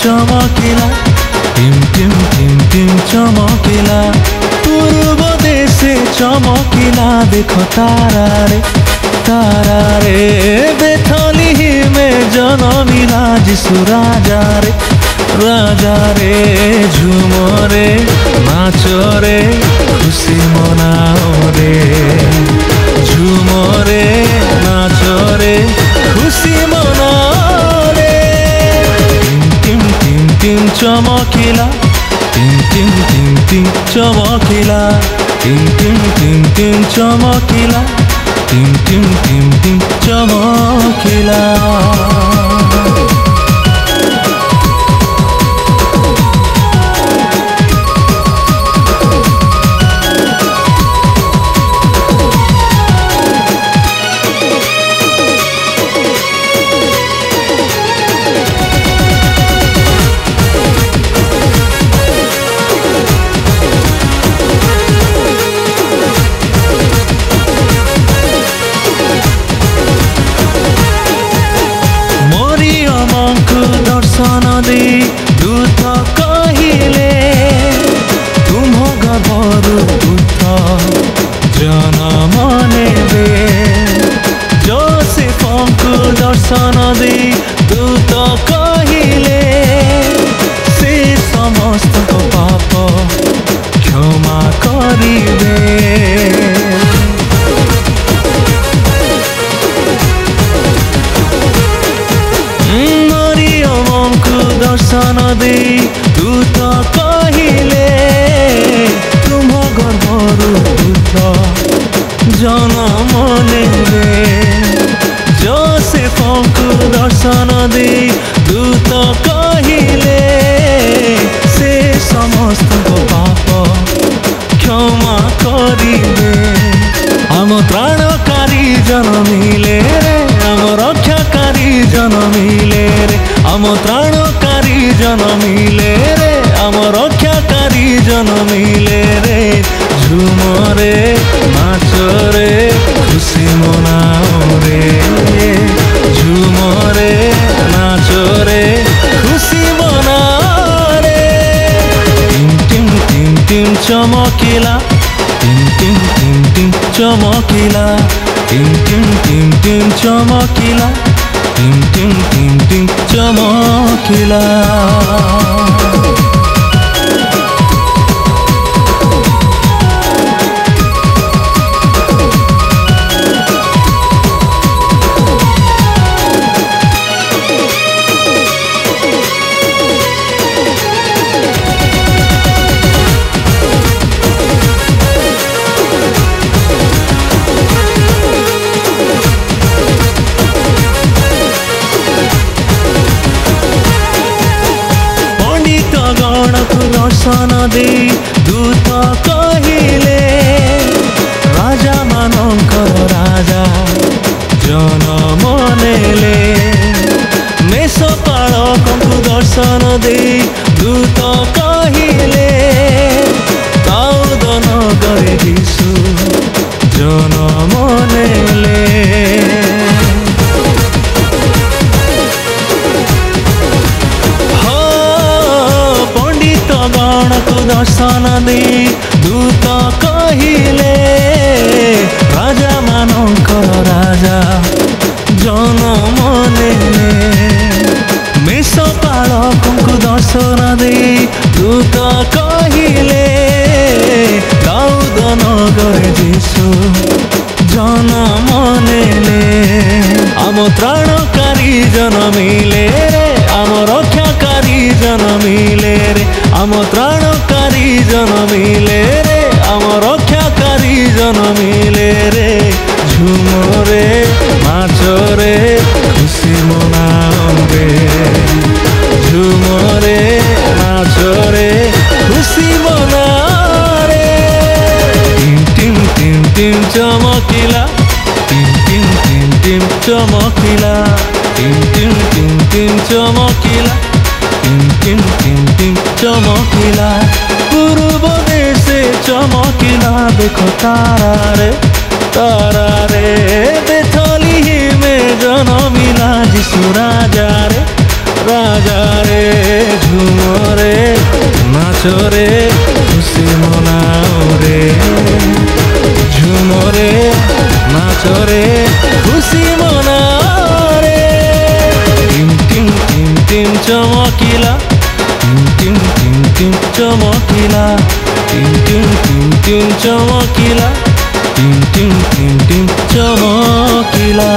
चमकिला टिम टिम टिम टिम चमकिला पूर्व देशे चमकिला देखो तारा रे बेथलीहिमे जन्मिला जिसु राजा रे झुमरे नाचरे खुशी मनाओ रे झुमरे नाचरे खुशी मनाओ रे टिम टिम टिम चमकिला टिम टिम टिम टिम चमकिला टिम टिम टिम टिम चमकिला टिम टिम टिम टिम चमकिला दर्शन दे दूत कहिले तुम गभरु दूत जनम नेबे जोसेफଙ୍କୁ दर्शन दे दूत कहिले से समस्त पाप क्षमा करिबे दर्शन दे दूत कहिले तुम गर्भरु दूत जनम नेबे जोसेफଙ୍କୁ दर्शन दे दूत कहिले से समस्त पाप क्षमा करिबे आम त्राणकारी जन्मिले रे आम रक्षाकारी जन्मिले रे आम त्राणकारी जन्मिले रे आम रक्षाकारी जन्मिले रे झुमरे नाचरे खुशी मनाओ रे झुमरे नाचरे खुशी मनाओ रे टिम टिम टिम टिम चमकिला टिम टिम टिम टिम चमकिला टिम टिम टिम टिम चमकिला टिम टिम टिम टिम चमकिला दर्शन दे दूत कहिले राजा मानकर राजा जनम नेले मेषपालकଙ୍କୁ दर्शन दे दूत कहिले दाऊद नगरे यीशु जनम नेले दर्शन दे दूत कहिले राजा मानकर राजा जनम नेले मेषपालकଙ୍କୁ दर्शन दे दूत कहिले दाऊद नगरे यीशु जनम नेले आम त्राणकारी जन्मिले रे आम रक्षाकारी जन्मिले रे आम त्राणकारी जन्मिले रे आम रक्षाकारी जन्मिले रे झुमरे नाचरे खुशी मनाओ रे झुमरे नाचरे खुशी मनाओ रे टिम टिम टिम टिम चमकिला टिम टिम टिम टिम चमकिला टिम टिम टिम टिम चमकिला टिम टिम टिम टिम चमकिला पूर्व देशे चमकिला देखो तारा रे बेथलीहिमे जन्मिला जिसु राजा রাজা রে ঝুমরে নাচরে খুশি মনাও রে ঝুমরে নাচরে খুশি মনাও রে টিম টিম টিম টিম চমকিলা টিম টিম টিম টিম চমকিলা টিম টিম টিম টিম চমকিলা টিম টিম টিম টিম চমকিলা